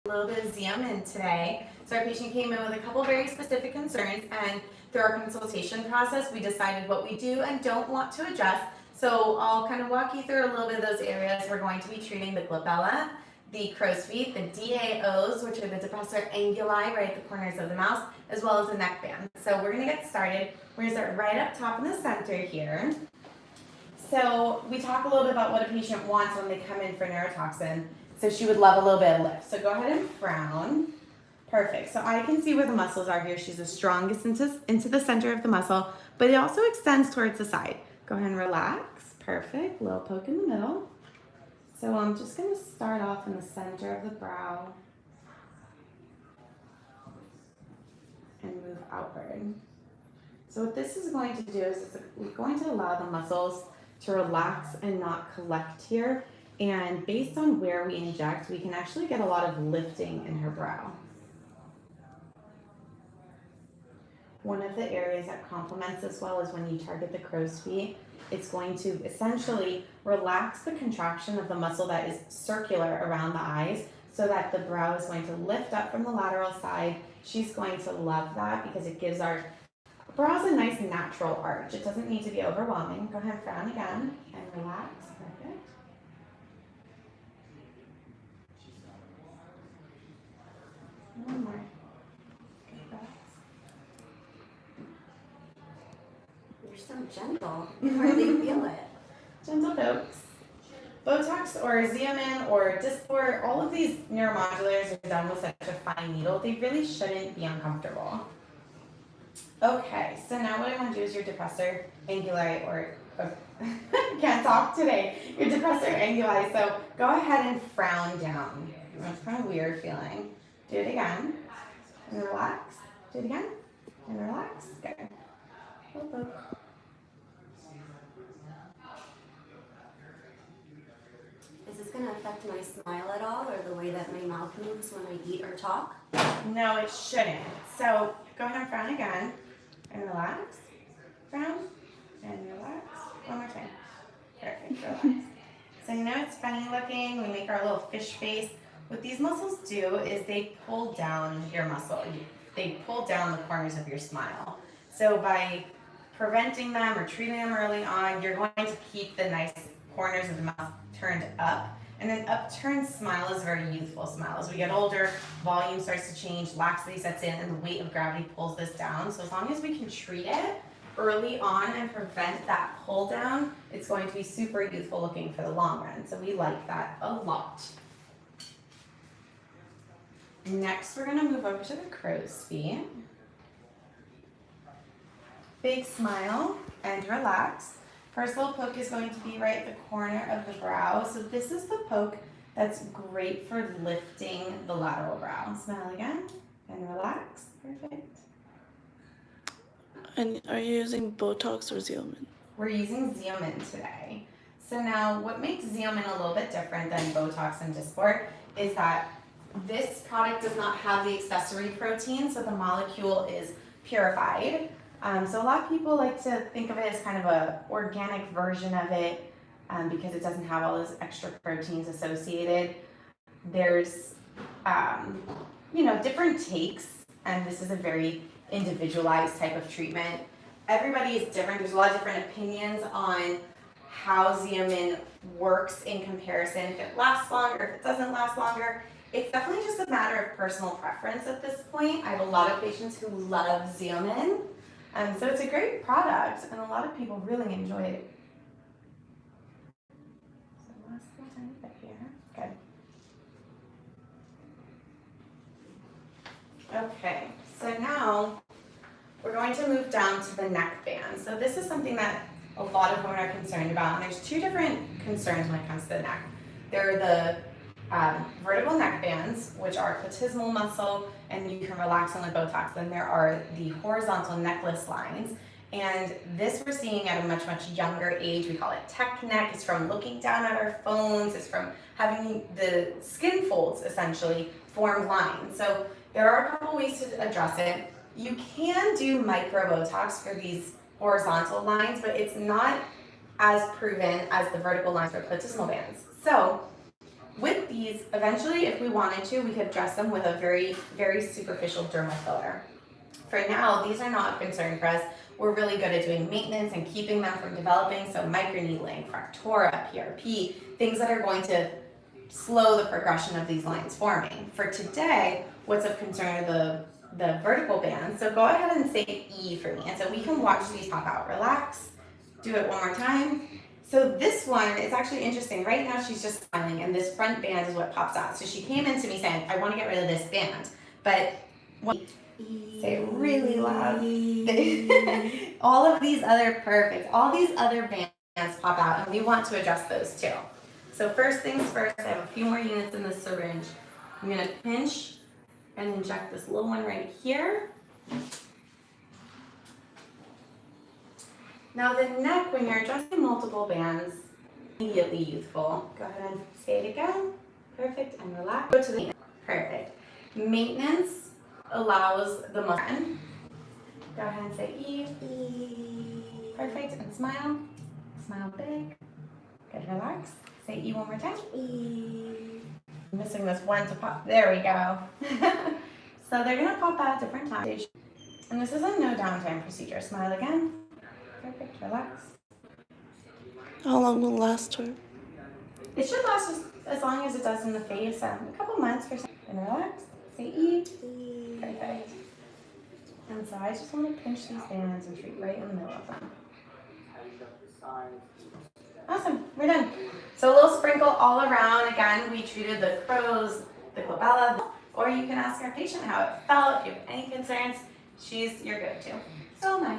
A little bit of Xeomin today. So our patient came in with a couple very specific concerns, and through our consultation process, we decided what we do and don't want to adjust. So I'll kind of walk you through a little bit of those areas. We're going to be treating the glabella, the crow's feet, the DAOs, which are the depressor anguli right at the corners of the mouth, as well as the neck band. So we're going to get started. We're going to start right up top in the center here. So we talk a little bit about what a patient wants when they come in for neurotoxin. So she would love a little bit of lift. So go ahead and frown. Perfect. So I can see where the muscles are here. She's the strongest into the center of the muscle, but it also extends towards the side. Go ahead and relax. Perfect. Little poke in the middle. So I'm just going to start off in the center of the brow and move outward. So what this is going to do is it's going to allow the muscles to relax and not collect here. And based on where we inject, we can actually get a lot of lifting in her brow. One of the areas that complements as well is when you target the crow's feet. It's going to essentially relax the contraction of the muscle that is circular around the eyes so that the brow is going to lift up from the lateral side. She's going to love that because it gives our brows a nice natural arch. It doesn't need to be overwhelming. Go ahead and frown again and relax. Perfect. One more. You're so gentle. You hardly feel it. Gentle pokes. Botox or Xeomin or Dysport, all of these neuromodulators are done with such a fine needle. They really shouldn't be uncomfortable. Okay, so now what I want to do is your depressor anguli, or can't talk today, your depressor anguli. So go ahead and frown down. That's kind of weird feeling. Do it again and relax. Do it again and relax. Good. Poke, poke. Is this going to affect my smile at all, or the way that my mouth moves when I eat or talk? No, it shouldn't. So go ahead and frown again and relax. Frown and relax. One more time. Perfect. Relax. So you know it's funny looking. We make our little fish face. What these muscles do is they pull down your muscle. They pull down the corners of your smile. So by preventing them or treating them early on, you're going to keep the nice corners of the mouth turned up. And an upturned smile is a very youthful smile. As we get older, volume starts to change, laxity sets in, and the weight of gravity pulls this down. So as long as we can treat it early on and prevent that pull down, it's going to be super youthful looking for the long run. So we like that a lot. Next, we're gonna move over to the crow's feet. Big smile and relax. First little poke is going to be right at the corner of the brow. So this is the poke that's great for lifting the lateral brow. Smile again and relax. Perfect. And are you using Botox or Xeomin? We're using Xeomin today. So now what makes Xeomin a little bit different than Botox and Dysport is that this product does not have the accessory protein, so the molecule is purified. So a lot of people like to think of it as kind of a organic version of it because it doesn't have all those extra proteins associated. There's, different takes, and this is a very individualized type of treatment. Everybody is different. There's a lot of different opinions on how Xeomin works in comparison, if it lasts longer, if it doesn't last longer. It's definitely just a matter of personal preference at this point. I have a lot of patients who love Xeomin. So it's a great product, and a lot of people really enjoy it. So last little tiny bit here. Good. Okay, so now we're going to move down to the neck band. So this is something that a lot of women are concerned about, and there's two different concerns when it comes to the neck. There are the vertical neck bands, which are platysmal muscle, and you can relax on the Botox. Then there are the horizontal necklace lines, and this we're seeing at a much, much younger age. We call it tech neck. It's from looking down at our phones. It's from having the skin folds essentially form lines. So there are a couple ways to address it. You can do micro Botox for these horizontal lines, but it's not as proven as the vertical lines for platysmal bands. So with these, eventually, if we wanted to, we could dress them with a very, very superficial dermal filler. For now, these are not a concern for us. We're really good at doing maintenance and keeping them from developing, so microneedling, fractura, PRP, things that are going to slow the progression of these lines forming. For today, what's of concern are the vertical bands, so go ahead and say E for me, and so we can watch these pop out. Relax, do it one more time. So this one is actually interesting. Right now she's just smiling and this front band is what pops out. So she came in to me saying, I want to get rid of this band, but say it really loud. All of these other, perfect, all these other bands pop out and we want to adjust those too. So first things first, I have a few more units in this syringe. I'm going to pinch and inject this little one right here. Now the neck, when you're adjusting multiple bands, immediately youthful. Go ahead and say it again. Perfect, and relax. Go to the perfect. Maintenance allows the muscle. Go ahead and say E. Perfect, and smile. Smile big. Good, relax. Say E one more time. E. I'm missing this one to pop. There we go. So they're gonna pop out at different times. And this is a no downtime procedure. Smile again. Perfect, relax. How long will it last her? It should last as long as it does in the face, a couple months for some. And relax, say E. Perfect. And so I just want to pinch these bands and treat right in the middle of them. Awesome, we're done. So a little sprinkle all around. Again, we treated the crow's, the glabella, or you can ask our patient how it felt. If you have any concerns, she's your go-to. So nice.